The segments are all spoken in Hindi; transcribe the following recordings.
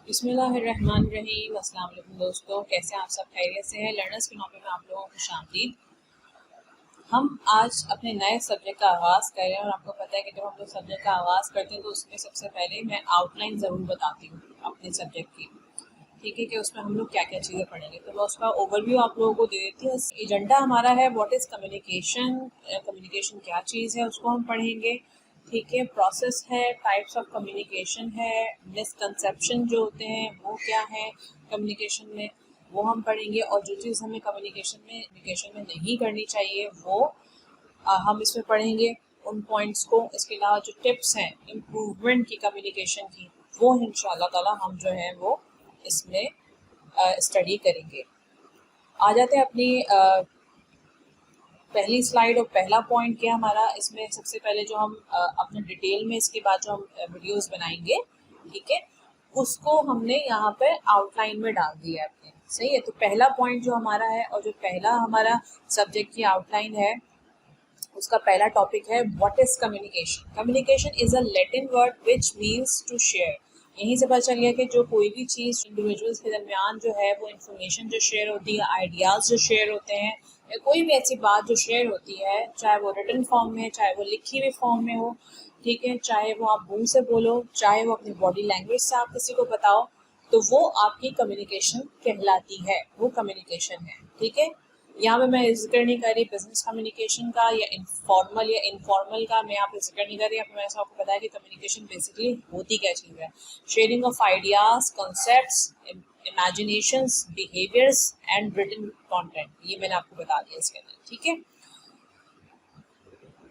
बिस्मिल्लाहिर्रहमानिर्रहीम। अस्सलाम वालेकुम दोस्तों, कैसे हैं आप सब? खैरियत से हैं? लर्नर्स के नौबे में आप लोगों को खुशामदीद। हम आज अपने नए सब्जेक्ट का आगाज़ कर रहे हैं और आपको पता है कि जब हम लोग सब्जेक्ट का आगाज़ करते हैं तो उसमें सबसे पहले मैं आउटलाइन ज़रूर बताती हूँ अपने सब्जेक्ट की। ठीक है कि उसमें हम लोग क्या क्या चीज़ें पढ़ेंगे, तो मैं उसका ओवरव्यू आप लोगों को दे देती हूँ। एजेंडा हमारा है व्हाट इज़ कम्युनिकेशन, कम्युनिकेशन क्या चीज़ है उसको हम पढ़ेंगे। ठीक है, प्रोसेस है, टाइप्स ऑफ कम्युनिकेशन है, मिसकंसेप्शन जो होते हैं वो क्या है कम्युनिकेशन में, वो हम पढ़ेंगे। और जो चीज़ हमें कम्युनिकेशन में नहीं करनी चाहिए वो हम इसमें पढ़ेंगे उन पॉइंट्स को। इसके अलावा जो टिप्स हैं इम्प्रूवमेंट की कम्युनिकेशन की, वो इंशाल्लाह ताला हम जो है वो इसमें स्टडी करेंगे। आ जाते हैं अपनी पहली स्लाइड और पहला पॉइंट क्या हमारा इसमें। सबसे पहले जो हम अपने डिटेल में इसके बाद जो हम वीडियोस बनाएंगे, ठीक है, उसको हमने यहाँ पे आउटलाइन में डाल दिया है अपने। सही है, तो पहला पॉइंट जो हमारा है और जो पहला हमारा सब्जेक्ट की आउटलाइन है उसका पहला टॉपिक है what is communication. Communication is a Latin word which means to share. यहीं से पता चल गया कि जो कोई भी चीज़ इंडिविजुअल्स के दरमियान जो है वो इंफॉर्मेशन जो शेयर होती है, आइडियाज़ जो शेयर होते हैं, या कोई भी ऐसी बात जो शेयर होती है, चाहे वो रिटन फॉर्म में, चाहे वो लिखी हुई फॉर्म में हो, ठीक है, चाहे वो आप मुंह से बोलो, चाहे वो अपनी बॉडी लैंग्वेज से आप किसी को बताओ, तो वो आपकी कम्युनिकेशन कहलाती है, वो कम्युनिकेशन है। ठीक है, यहाँ पे मैं जिक्र नहीं कर रही बिजनेस कम्युनिकेशन का या इनफॉर्मल या इनफॉर्मल का, मैं यहाँ पे जिक्र नहीं कर रही। यहाँ पे मैंने आपको बताया कि कम्युनिकेशन बेसिकली होती क्या चीज़ है। Sharing of ideas, concepts, imaginations, behaviours and written content, ये मैंने आपको बता दिया इसके अंदर। ठीक है,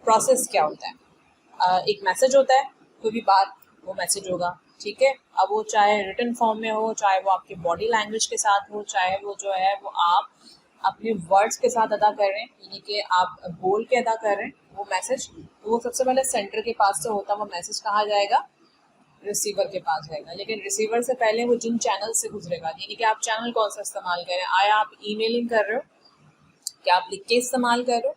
प्रोसेस क्या होता है? एक मैसेज होता है, कोई भी बात, वो मैसेज होगा। ठीक है, अब वो चाहे रिटन फॉर्म में हो, चाहे वो आपकी बॉडी लैंग्वेज के साथ हो, चाहे वो जो है वो आप अपने वर्ड्स के साथ अदा कर रहे हैं, यानी कि आप बोल के अदा कर रहे हैं वो मैसेज, तो वो सबसे पहले सेंटर के पास से होता है। वो मैसेज कहाँ जाएगा? रिसीवर के पास जाएगा। लेकिन रिसीवर से पहले वो जिन चैनल से गुजरेगा, यानी कि आप चैनल कौन सा इस्तेमाल करें, आया आप ईमेलिंग कर रहे हो, क्या आप लिख के इस्तेमाल कर रहे हो,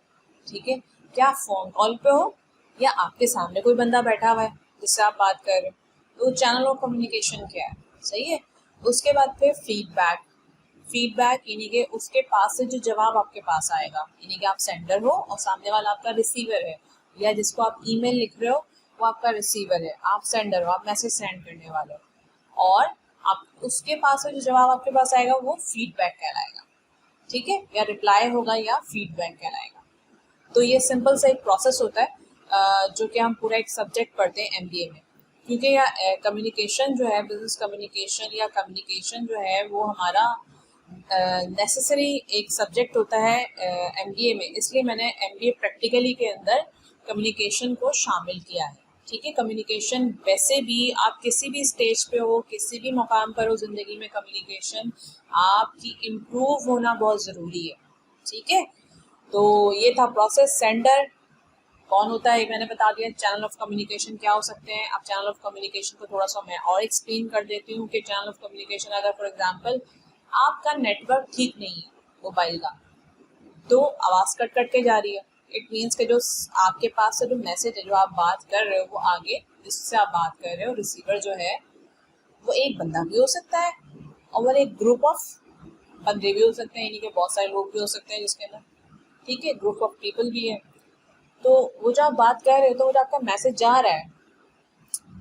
ठीक है, क्या आप फोन कॉल पे हो, या आपके सामने कोई बंदा बैठा हुआ है जिससे आप बात कर रहे हो, तो चैनल ऑफ कम्युनिकेशन क्या है। सही है, उसके बाद फिर फीडबैक। फीडबैक यानी कि उसके पास से जो जवाब आपके पास आएगा, यानी कि आप सेंडर हो और सामने वाला आपका रिसीवर है, या जिसको आप ईमेल लिख रहे हो वो आपका रिसीवर है, आप सेंडर हो, आप मैसेज सेंड करने वाले हो, और आप उसके पास से जो जवाब आपके पास आएगा वो फीडबैक कहलाएगा। ठीक है, या रिप्लाई होगा या फीडबैक कहलाएगा। तो ये सिंपल सा एक प्रोसेस होता है जो कि हम पूरा एक सब्जेक्ट पढ़ते हैं एमबीए में। क्योंकि या कम्युनिकेशन जो है, बिजनेस कम्युनिकेशन या कम्युनिकेशन जो है वो हमारा नेसेसरी एक सब्जेक्ट होता है एमबीए में, इसलिए मैंने एमबीए प्रैक्टिकली के अंदर कम्युनिकेशन को शामिल किया है। ठीक है, कम्युनिकेशन वैसे भी आप किसी भी स्टेज पे हो, किसी भी मुकाम पर हो ज़िंदगी में, कम्युनिकेशन आपकी इम्प्रूव होना बहुत ज़रूरी है। ठीक है, तो ये था प्रोसेस। सेंडर कौन होता है मैंने बता दिया। चैनल ऑफ कम्युनिकेशन क्या हो सकते हैं। अब चैनल ऑफ कम्युनिकेशन को थोड़ा सा मैं और एक्सप्लेन कर देती हूँ कि चैनल ऑफ कम्युनिकेशन, अगर फॉर एग्जांपल आपका नेटवर्क ठीक नहीं है मोबाइल का, तो आवाज़ कट कट के जा रही है, इट मीन्स कि जो आपके पास से जो मैसेज है, जो आप बात कर रहे हो, वो आगे जिससे आप बात कर रहे हो, रिसीवर जो है वो एक बंदा भी हो सकता है और एक ग्रुप ऑफ बंदे भी हो सकते हैं, यानी कि बहुत सारे लोग भी हो सकते हैं जिसके अंदर, ठीक है, ग्रुप ऑफ पीपल भी है। तो वो जो आप बात कर रहे हो, तो वो जो आपका मैसेज जा रहा है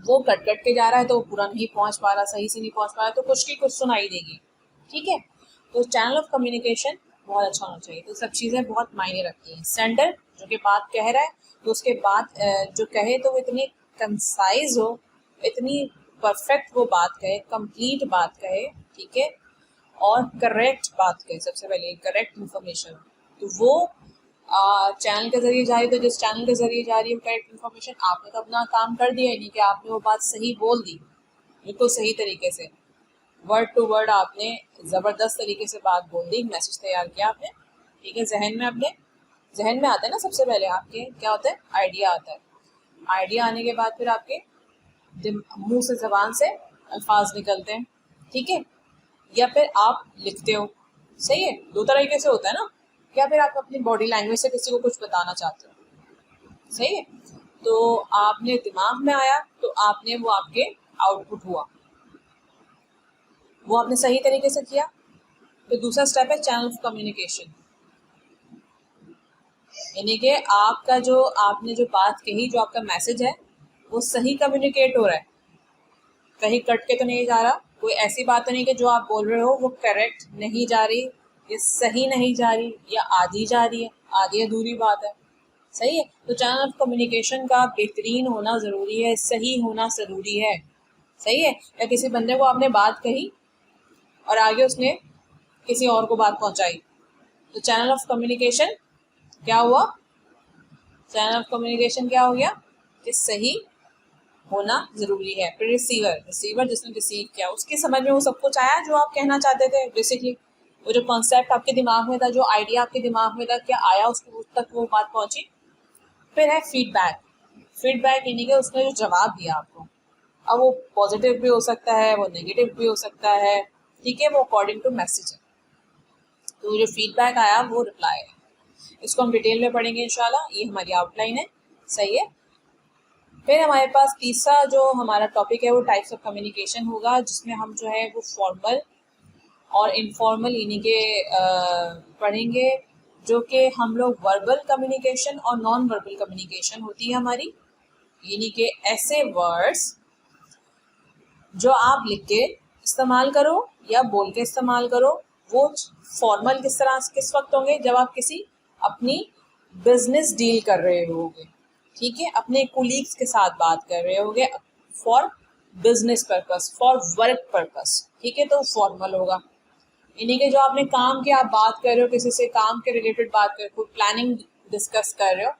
वो कट कट के जा रहा है, तो वो पूरा नहीं पहुंच पा रहा, सही से नहीं पहुंच पा रहा, तो कुछ की कुछ सुनाई देगी। ठीक है, तो चैनल ऑफ कम्युनिकेशन बहुत अच्छा होना चाहिए। तो सब चीज़ें बहुत मायने रखती हैं। सेंडर जो कि बात कह रहा है, तो उसके बाद जो कहे तो वो इतनी कंसाइज हो, इतनी परफेक्ट वो बात कहे, कंप्लीट बात कहे, ठीक है, और करेक्ट बात कहे, सबसे पहले करेक्ट इन्फॉर्मेशन, तो वो चैनल के जरिए जा रही है। तो जिस चैनल के जरिए जा रही है करेक्ट इन्फॉर्मेशन, आपने तो अपना काम कर दिया, यानी कि आपने वो बात सही बोल दी, बिल्कुल सही तरीके से, वर्ड टू वर्ड आपने ज़बरदस्त तरीके से बात बोल दी, मैसेज तैयार किया आपने। ठीक है, जहन में अपने, जहन में आता है ना, सबसे पहले आपके क्या होता है, आइडिया आता है। आइडिया आने के बाद फिर आपके मुंह से, जबान से अल्फाज निकलते हैं। ठीक है, या फिर आप लिखते हो। सही है, दो तरीके से होता है ना, या फिर आप अपनी बॉडी लैंग्वेज से किसी को कुछ बताना चाहते हो। सही है, तो आपने दिमाग में आया तो आपने वो आपके आउटपुट हुआ। वो आपने सही तरीके से किया। तो दूसरा स्टेप है चैनल ऑफ कम्युनिकेशन, यानी कि आपका जो आपने जो बात कही, जो आपका मैसेज है वो सही कम्युनिकेट हो रहा है, कहीं कट के तो नहीं जा रहा, कोई ऐसी बात तो नहीं कि जो आप बोल रहे हो वो करेक्ट नहीं जा रही, ये सही नहीं जा रही, या आधी जा रही है, आधी अधूरी बात है। सही है। तो चैनल ऑफ कम्युनिकेशन का बेहतरीन होना ज़रूरी है, सही होना ज़रूरी है। सही है। या किसी बंदे को आपने बात कही और आगे उसने किसी और को बात पहुंचाई, तो चैनल ऑफ कम्युनिकेशन क्या हुआ? चैनल ऑफ कम्युनिकेशन क्या हो गया कि सही होना ज़रूरी है। फिर रिसीवर जिसने रिसीव किया उसकी समझ में वो सब कुछ आया जो आप कहना चाहते थे। बेसिकली वो जो कॉन्सेप्ट आपके दिमाग में था, जो आइडिया आपके दिमाग में था, क्या आया उसको तक वो बात पहुंची। फिर है फीडबैक यानी कि उसने जो जवाब दिया आपको, अब वो पॉजिटिव भी हो सकता है, वो नेगेटिव भी हो सकता है, ठीक है, वो अकॉर्डिंग टू मैसेज है। तो जो फीडबैक आया वो रिप्लाई है। इसको हम डिटेल में पढ़ेंगे इंशाल्लाह, ये हमारी आउटलाइन है। सही है। फिर हमारे पास तीसरा जो हमारा टॉपिक है वो टाइप्स ऑफ कम्युनिकेशन होगा, जिसमें हम जो है वो फॉर्मल और इनफॉर्मल यानी कि पढ़ेंगे, जो कि हम लोग वर्बल कम्युनिकेशन और नॉन वर्बल कम्युनिकेशन होती है हमारी, यानी कि ऐसे वर्ड्स जो आप लिख के इस्तेमाल करो या बोल के इस्तेमाल करो। वो फॉर्मल किस वक्त होंगे? जब आप किसी अपनी बिजनेस डील कर रहे होगे, ठीक है, अपने कोलीग्स के साथ बात कर रहे होगे for business purpose, for work purpose, ठीक है, तो फॉर्मल होगा। यानी कि जो आपने काम की आप बात कर रहे हो, किसी से काम के रिलेटेड बात कर रहे हो, प्लानिंग डिस्कस कर रहे हो,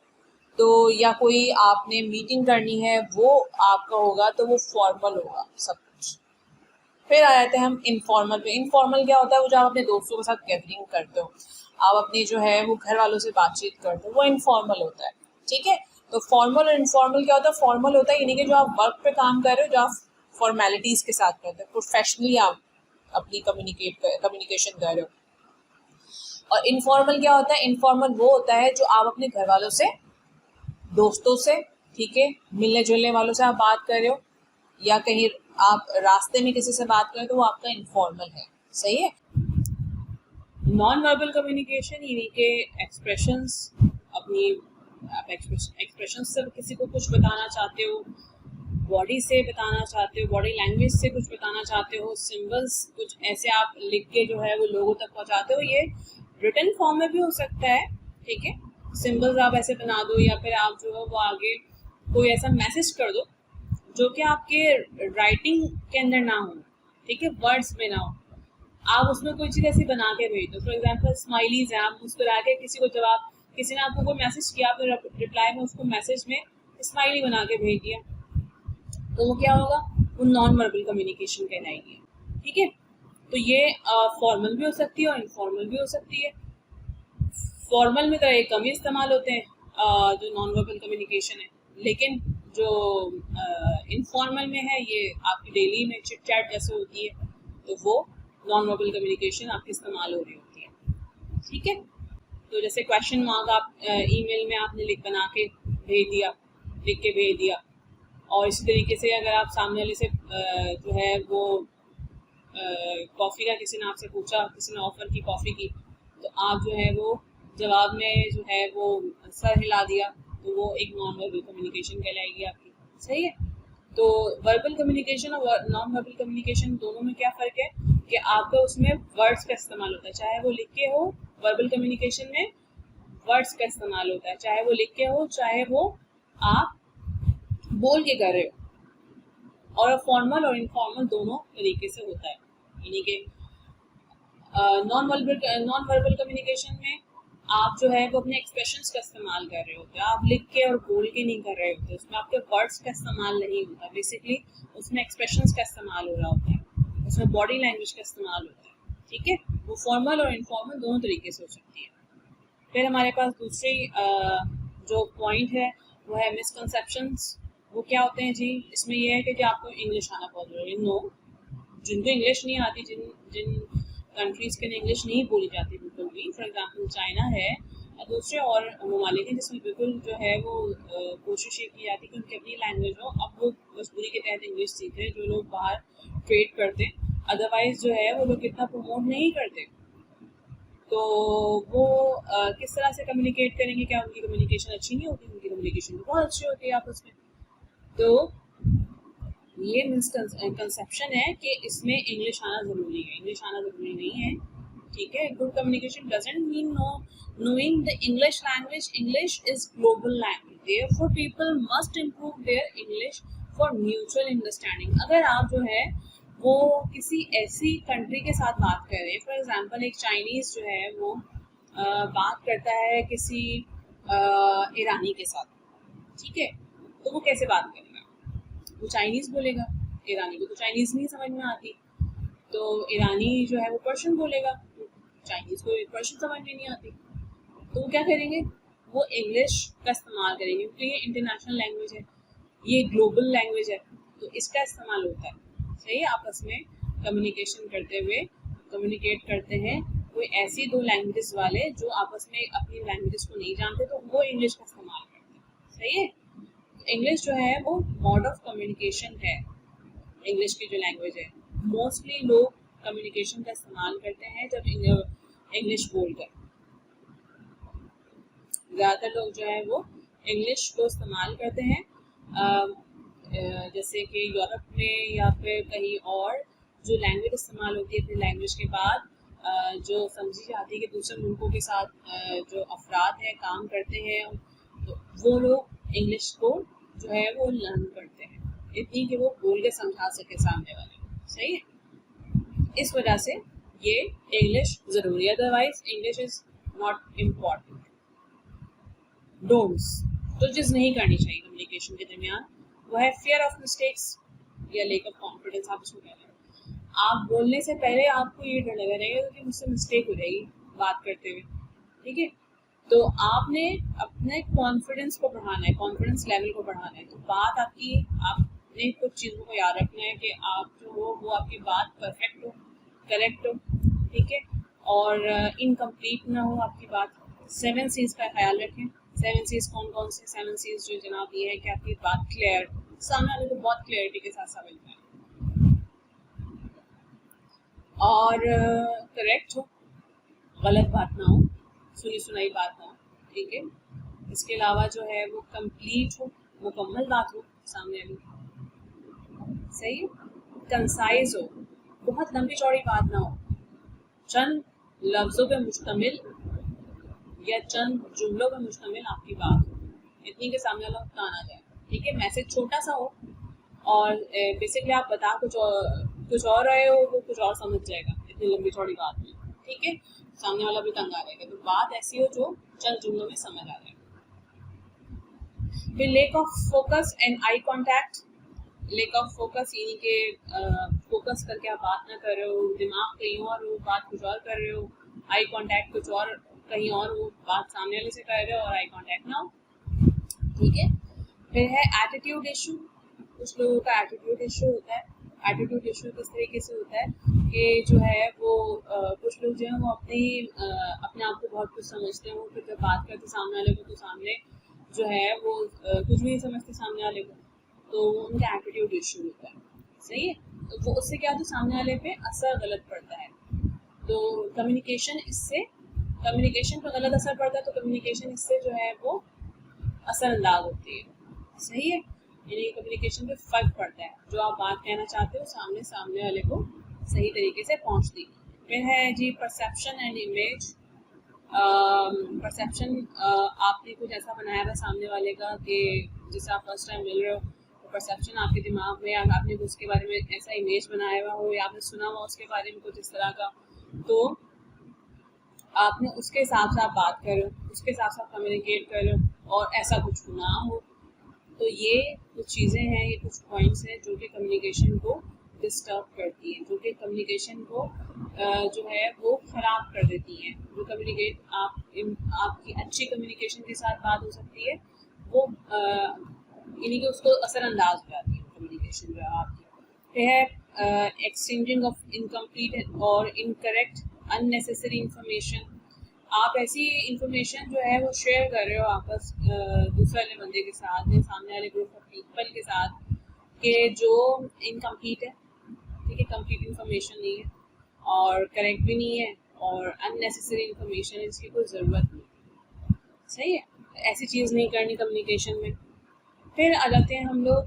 तो या कोई आपने मीटिंग करनी है वो आपका होगा, तो वो फॉर्मल होगा सब कुछ। फिर आ जाते हैं हम इनफॉर्मल पे। इनफॉर्मल क्या होता है? वो जो आप अपने दोस्तों के साथ गैदरिंग करते हो, आप अपनी जो है वो घर वालों से बातचीत करते हो, वो इनफॉर्मल होता है। ठीक है। तो फॉर्मल और इनफॉर्मल क्या होता है? फॉर्मल होता है यानी कि जो आप वर्क पे काम कर रहे हो, जो आप फॉर्मेलिटीज के साथ करते हो, प्रोफेशनली आप अपनी कम्युनिकेशन कर रहे हो। और इनफॉर्मल क्या होता है? इनफॉर्मल वो होता है जो आप अपने घर वालों से, दोस्तों से, ठीक है, मिलने जुलने वालों से आप बात कर रहे हो, या कहीं आप रास्ते में किसी से बात कर रहे हो, तो वो आपका इनफॉर्मल है। सही है। नॉन वर्बल कम्युनिकेशन यानी कि एक्सप्रेशंस, अपनी आप एक्सप्रेशंस से किसी को कुछ बताना चाहते हो, बॉडी से बताना चाहते हो, बॉडी लैंग्वेज से कुछ बताना चाहते हो, सिंबल्स कुछ ऐसे आप लिख के जो है वो लोगों तक पहुंचाते हो। ये रिटन फॉर्म में भी हो सकता है, ठीक है, सिंबल्स आप ऐसे बना दो, या फिर आप जो है वो आगे कोई ऐसा मैसेज कर दो जो कि आपके राइटिंग के अंदर ना हो, ठीक है, वर्ड्स में ना हो, आप उसमें कोई चीज़ ऐसी बना के भेज दो। फॉर एग्जाम्पल स्माइलीज हैं, आप मुस्कुरा के किसी को जवाब, किसी ने आपको कोई मैसेज किया, फिर रिप्लाई में उसको मैसेज में स्माइली बना के भेज दिया, तो वो क्या होगा? वो नॉन वर्बल कम्युनिकेशन कहलाएगी। ठीक है। तो ये फॉर्मल भी हो सकती है और इनफॉर्मल भी हो सकती है। फॉर्मल में तो एक कम ही इस्तेमाल होते हैं जो नॉन वर्बल कम्युनिकेशन है, लेकिन जो इनफॉर्मल में है, ये आपकी डेली में चिट चैट जैसे होती है, तो वो नॉन वर्बल कम्युनिकेशन आपकी इस्तेमाल हो रही होती है। ठीक है। तो जैसे क्वेश्चन मार्क आप ईमेल में आपने बना के भेज दिया, लिख के भेज दिया, और इसी तरीके से अगर आप सामने वाले से जो है वो कॉफ़ी का किसी ने आपसे पूछा, किसी ने ऑफ़र की कॉफ़ी की, तो आप जो है वो जवाब में जो है वो सर हिला दिया, तो वो एक नॉन वर्बल कम्युनिकेशन कहलाएगी आपकी। सही है। तो वर्बल कम्युनिकेशन और नॉन वर्बल कम्युनिकेशन दोनों में क्या फ़र्क है कि आपका उसमें वर्ड्स का इस्तेमाल होता है, चाहे वो लिख के हो। वर्बल कम्युनिकेशन में वर्ड्स का इस्तेमाल होता है, चाहे वो लिख के हो, चाहे वो आप बोल के कर रहे हो। और फॉर्मल और इनफॉर्मल दोनों तरीके से होता है, यानी कि नॉन वर्बल कम्युनिकेशन में आप जो है वो अपने एक्सप्रेशंस का इस्तेमाल कर रहे होते हैं, आप लिख के और बोल के नहीं कर रहे होते, उसमें आपके वर्ड्स का इस्तेमाल नहीं होता, बेसिकली उसमें एक्सप्रेशंस का इस्तेमाल हो रहा होता है, उसमें बॉडी लैंग्वेज का इस्तेमाल होता है। ठीक है। वो फॉर्मल और इनफॉर्मल दोनों तरीके से हो सकती है। फिर हमारे पास दूसरी जो पॉइंट है वो है मिसकंसेप्शंस। वो क्या होते हैं जी? इसमें यह है कि आपको इंग्लिश आना बहुत ज़रूरी है। नो, जिनको इंग्लिश नहीं आती, जिन जिन कंट्रीज़ के अंदर इंग्लिश नहीं बोली जाती बिल्कुल भी, फॉर एग्जांपल चाइना है या दूसरे और ममालिक हैं जिसमें बिल्कुल जो है वो कोशिश ये की जाती है कि उनकी अपनी लैंग्वेज हो। अब वो मजबूरी के तहत इंग्लिश सीख रहे हैं, जो लोग बाहर ट्रेड करते हैं अदरवाइज जो है वो लोग कितना प्रमोट नहीं करते। तो वो किस तरह से कम्युनिकेट करेंगे? क्या उनकी कम्युनिकेशन अच्छी नहीं होती? उनकी कम्युनिकेशन बहुत अच्छी होती है आपस में। तो ये मिसकंसेप्शन है कि इसमें इंग्लिश आना ज़रूरी है। इंग्लिश आना ज़रूरी नहीं है, ठीक है। Good communication doesn't mean knowing the English language. English is global language, therefore people must improve their English for mutual understanding. अगर आप जो है वो किसी ऐसी कंट्री के साथ बात कर रहे हैं, फॉर एग्जांपल एक चाइनीज़ जो है वो बात करता है किसी ईरानी के साथ, ठीक है, तो वो कैसे बात करेगा? वो चाइनीज़ बोलेगा, ईरानी को तो चाइनीज़ नहीं समझ में आती, तो ईरानी जो है वो पर्शियन बोलेगा, चाइनीज़ को पर्शियन समझ में नहीं आती, तो वो क्या करेंगे? वो इंग्लिश का इस्तेमाल करेंगे, क्योंकि ये इंटरनेशनल लैंग्वेज है, ये ग्लोबल लैंग्वेज है, तो इसका इस्तेमाल होता है। सही है, आपस में कम्युनिकेशन करते हुए कम्युनिकेट करते हैं कोई ऐसी दो लैंग्वेजेस वाले जो आपस में अपनी लैंग्वेजेस को नहीं जानते, तो वो इंग्लिश का इस्तेमाल करते हैं। सही है, इंग्लिश जो है वो मोड ऑफ कम्युनिकेशन है। इंग्लिश की जो लैंग्वेज है, मोस्टली लोग कम्युनिकेशन का इस्तेमाल करते हैं जब इंग्लिश बोलकर। ज़्यादातर लोग जो है वो इंग्लिश को इस्तेमाल करते हैं, जैसे कि यूरोप में या फिर कहीं और जो लैंग्वेज इस्तेमाल होती है अपनी लैंग्वेज के बाद, जो समझी जाती है कि दूसरे मुल्कों के साथ जो अफराद हैं काम करते हैं, तो वो लोग इंग्लिश को जो है वो लर्न करते हैं, इतनी कि वो बोल के समझा सके सामने वाले। सही है, इस वजह से ये इंग्लिश ज़रूरी है, otherwise English is not important. Don'ts, तो चीज़ नहीं करनी चाहिए कम्युनिकेशन के दरमियान, वो है फियर ऑफ मिस्टेक्स या लेक ऑफ कॉन्फिडेंस। आप इसको कह रहे हैं, आप बोलने से पहले आपको ये डर लगा रहेगा कि मुझसे मिस्टेक हो जाएगी बात करते हुए, ठीक है। तो आपने अपने कॉन्फिडेंस को बढ़ाना है, कॉन्फिडेंस लेवल को बढ़ाना है। तो बात आपकी, आपने कुछ चीज़ों को याद रखना है कि आप जो हो वो आपकी बात परफेक्ट हो, करेक्ट हो, ठीक है, और इनकम्प्लीट ना हो आपकी बात। 7 C's का ख्याल रखें। 7 C's कौन कौन से? 7 C's जो जनाब ये है कि आपकी बात क्लियर, सामने वाले को बहुत क्लियरिटी के साथ समझ में आए, और करेक्ट हो, गलत बात ना हो, सुनी सुनाई बात ना हो, ठीक है। इसके अलावा जो है वो कंप्लीट हो, मुकम्मल बात हो सामने वाली, सही है। कंसाइज हो, बहुत लंबी चौड़ी बात ना हो, चंद लफ्ज़ों पे मुश्तमिल या चंद जुमलों पे मुश्तमिल आपकी बात हो, इतनी के सामने वाला ताना जाए, ठीक है। मैसेज छोटा सा हो और बेसिकली आप बता कुछ और रहे हो, वो कुछ और समझ जाएगा इतनी लंबी चौड़ी बात में, ठीक है। सामने वाला भी तंग आ जाएगा, तो बात ऐसी हो जो चंद जुमलों में समझ आ जाए। फिर lake of focus and eye contact. Lake of focus यानी कि फोकस करके आप बात ना कर रहे हो, दिमाग कहीं और हो, बात कुछ और कर रहे हो, आई कॉन्टैक्ट कुछ और कहीं और हो, बात सामने वाले से कर रहे हो और आई कॉन्टैक्ट ना हो, ठीक है। फिर है एटीट्यूड इशू। कुछ लोगों का एटीट्यूड इशू होता है। एटीट्यूड इशू किस तरीके से होता है कि जो है वो कुछ लोग जो है वो अपने आप को बहुत कुछ समझते हैं, वो फिर जब बात करते सामने वाले को तो सामने जो है वो कुछ भी नहीं समझते सामने वाले को, तो उनका एटीट्यूड इशू होता है। सही है, तो वो उससे क्या होता है, सामने वाले पे असर गलत पड़ता है। तो कम्युनिकेशन पर गलत असर पड़ता है, तो कम्युनिकेशन इससे जो है वो असरअंदाज होती है। सही है, यानी कम्युनिकेशन पे फर्क पड़ता है, जो आप बात कहना चाहते हो सामने वाले को सही तरीके से पहुंचती। फिर है जी परसेप्शन एंड इमेज। परसेप्शन, आपने कुछ ऐसा बनाया हुआ सामने वाले का कि जिससे आप फर्स्ट टाइम मिल रहे हो, तो परसेप्शन आपके दिमाग में, आपने उसके बारे में ऐसा इमेज बनाया हुआ हो या आपने सुना हुआ उसके बारे में कुछ इस तरह का, तो आपने उसके हिसाब से आप बात करो, उसके हिसाब से आप कम्युनिकेट करो, और ऐसा कुछ ना हो। तो ये कुछ चीज़ें हैं, ये कुछ पॉइंट्स हैं जो कि कम्युनिकेशन को डिस्टर्ब करती हैं, जो कि कम्युनिकेशन को जो है वो ख़राब कर देती हैं। जो आपकी अच्छी कम्युनिकेशन के साथ बात हो सकती है, वो यानी कि उसको असरअंदाज हो जाती है कम्युनिकेशन जो है आपकी। फिर है एक्सचेंजिंग ऑफ इनकम्प्लीट और इनकरेक्ट अननेसेसरी इंफॉर्मेशन। आप ऐसी इंफॉर्मेशन जो है वो शेयर कर रहे हो आपस दूसरे वाले बंदे के साथ या सामने वाले ग्रुप ऑफ पीपल के साथ, कि जो इनकम्प्लीट है, ठीक है, कंप्लीट इन्फॉर्मेशन नहीं है और करेक्ट भी नहीं है और अननेसेसरी इन्फॉर्मेशन है, इसकी कोई ज़रूरत नहीं। सही है, ऐसी चीज़ नहीं करनी कम्युनिकेशन में। फिर आ जाते हैं हम लोग,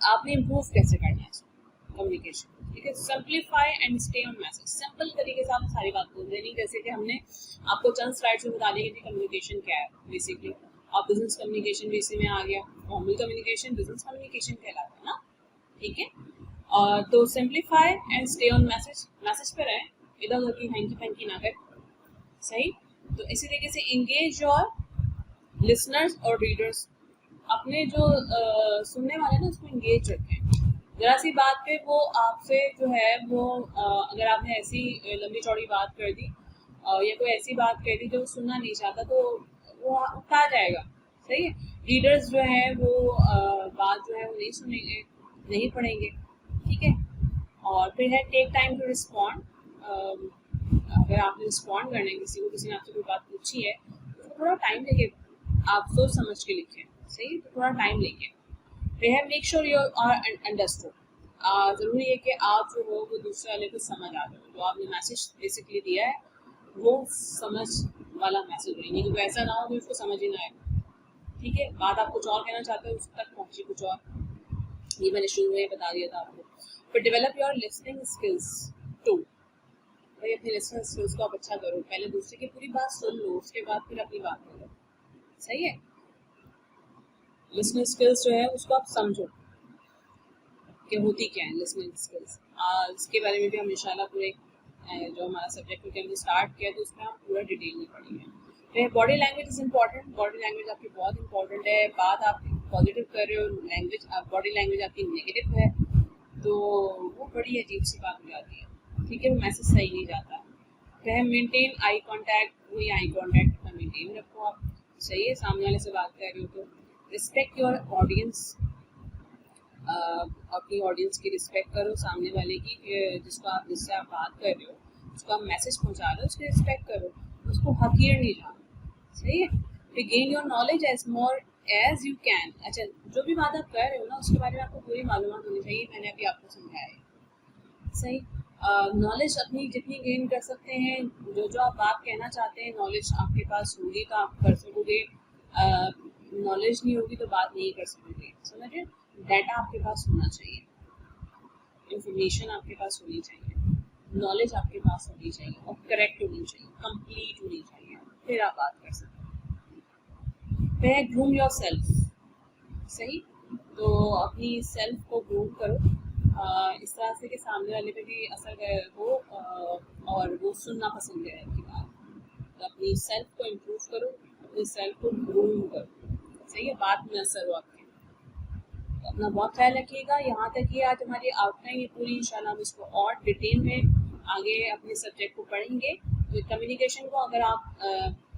आपने इम्प्रूव कैसे करना है कम्युनिकेशन, ठीक है। Simplify and stay on message, simple तरीके से आपने सारी बात बोल देनी। जैसे कि हमने आपको चंद स्लाइड्स में बता दिया कि कम्युनिकेशन क्या है बेसिकली। आप बिजनेस कम्युनिकेशन भी इसी में आ गया, फॉर्मल कम्युनिकेशन बिजनेस कम्युनिकेशन कहलाता है ना, ठीक है। तो simplify and stay on message, message पे रहें, इधर उधर की हैंकी पैंकी ना करें, सही। तो इसी तरीके से इंगेज योर लिसनर्स और रीडर्स, अपने जो सुनने वाले हैं ना उसको इंगेज रखें। जरा सी बात पे वो आपसे जो है वो अगर आपने ऐसी लंबी चौड़ी बात कर दी या कोई ऐसी बात कर दी जो सुनना नहीं चाहता तो वो उठा जाएगा, सही है। रीडर्स जो है वो बात जो है वो नहीं सुनेंगे, नहीं पढ़ेंगे, ठीक है। और फिर है टेक टाइम टू रिस्पॉन्ड, अगर आपने रिस्पॉन्ड करना है किसी को, किसी ने आपसे कोई बात पूछी है तो थोड़ा टाइम लेके आप सोच समझ के लिखें, सही, तो थोड़ा टाइम लेके। फिर है make sure you are understood, ज़रूरी है कि आप जो हो वो दूसरे वाले को समझ आ जाए, जो आपने मैसेज बेसिकली दिया है वो समझ वाला मैसेज हो, नहीं तो ऐसा ना हो कि उसको समझ ही ना आए, ठीक है। बात आप कुछ और कहना चाहते हो उस तक पहुँची कुछ और, ये मैंने शुरू में बता दिया था आपको। फिर develop your listening skills too, भाई अपनी लिसनिंग स्किल्स को आप अच्छा करो, पहले दूसरे की पूरी बात सुन लो उसके बाद फिर अपनी बात करो, सही है। लिसनिंग स्किल्स जो है उसको आप समझो कि होती क्या है लिसनिंग स्किल्स, इसके बारे में भी हम इंशाल्लाह पूरे जो हमारा सब्जेक्ट क्योंकि हमने स्टार्ट किया तो उसमें हम पूरा डिटेल में पढ़ेंगे। फिर body language is important, body language आपकी बहुत इंपॉर्टेंट है। बात आप पॉजिटिव कर रहे हो, लैंग्वेज बॉडी लैंग्वेज आपकी नेगेटिव है तो वो बड़ी अजीब सी बात हो जाती है, ठीक है, वो मैसेज सही नहीं जाता। फिर मेंटेन आई कॉन्टैक्ट, वही आई कॉन्टैक्ट का मेंटेन रखो आप, सही है, सामने वाले से बात कर रहे हो तो। रिस्पेक्ट योर ऑडियंस, अपनी ऑडियंस की रिस्पेक्ट करो, सामने वाले की जिसको आप जिससे आप बात कर रहे हो उसको आप मैसेज पहुंचा रहे हो उसकी रिस्पेक्ट करो, उसको हकीर नहीं जानो, सही है। फिर gain your knowledge as more as you can, अच्छा जो भी बात आप कर रहे हो ना उसके बारे में आपको पूरी मालूमात होनी चाहिए, मैंने अभी आपको समझाया है, सही। नॉलेज अपनी जितनी गेन कर सकते हैं, जो जो आप बात कहना चाहते हैं नॉलेज आपके पास होगी तो आप कर सकोगे, नॉलेज नहीं होगी तो बात नहीं कर सकोगे, समझे। डाटा आपके पास होना चाहिए, इंफॉर्मेशन आपके पास होनी चाहिए, नॉलेज आपके पास होनी चाहिए और करेक्ट होनी चाहिए, कंप्लीट होनी चाहिए, फिर आप बात कर सकते हैं। फिर ग्रूम योर सेल्फ, सही, तो अपनी सेल्फ को ग्रूम करो इस तरह से कि सामने वाले पे भी असर हो और वो सुनना पसंद है आपकी बात। तो अपनी सेल्फ को इम्प्रूव करो, अपनी सेल्फ को ग्रूम करो, सही है, बात में असर हो आपके। तो अपना बहुत ख्याल रखिएगा। यहाँ तक ये आज हमारी आउटलाइन है पूरी, इंशाल्लाह हम इसको और डिटेल में आगे अपने सब्जेक्ट को पढ़ेंगे। तो कम्युनिकेशन को अगर आप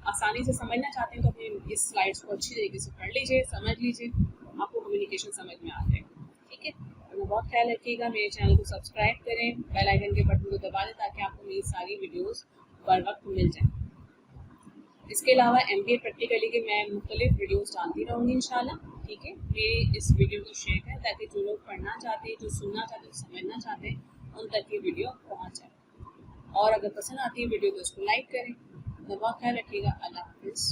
आसानी से समझना चाहते हैं तो अपने इस स्लाइड्स को अच्छी तरीके से पढ़ लीजिए, समझ लीजिए, आपको कम्युनिकेशन समझ में आ जाएगा, ठीक है। अपना बहुत ख्याल रखिएगा, मेरे चैनल को सब्सक्राइब करें, बेल आइकन के बटन को दबा दें ताकि आपको मेरी सारी वीडियोज़ बर वक्त मिल जाए। इसके अलावा MBA प्रैक्टिकली के मैं मुख्तलिफ वीडियोस डालती रहूँगी इंशाल्लाह, ठीक है। मेरी इस वीडियो को शेयर करें ताकि जो लोग पढ़ना चाहते हैं, जो सुनना चाहते हैं, समझना चाहते हैं, उन तक ये वीडियो पहुँच जाए। और अगर पसंद आती है वीडियो तो उसको लाइक करें। बहुत ख्याल रखिएगा, अल्लाह हाफिज़।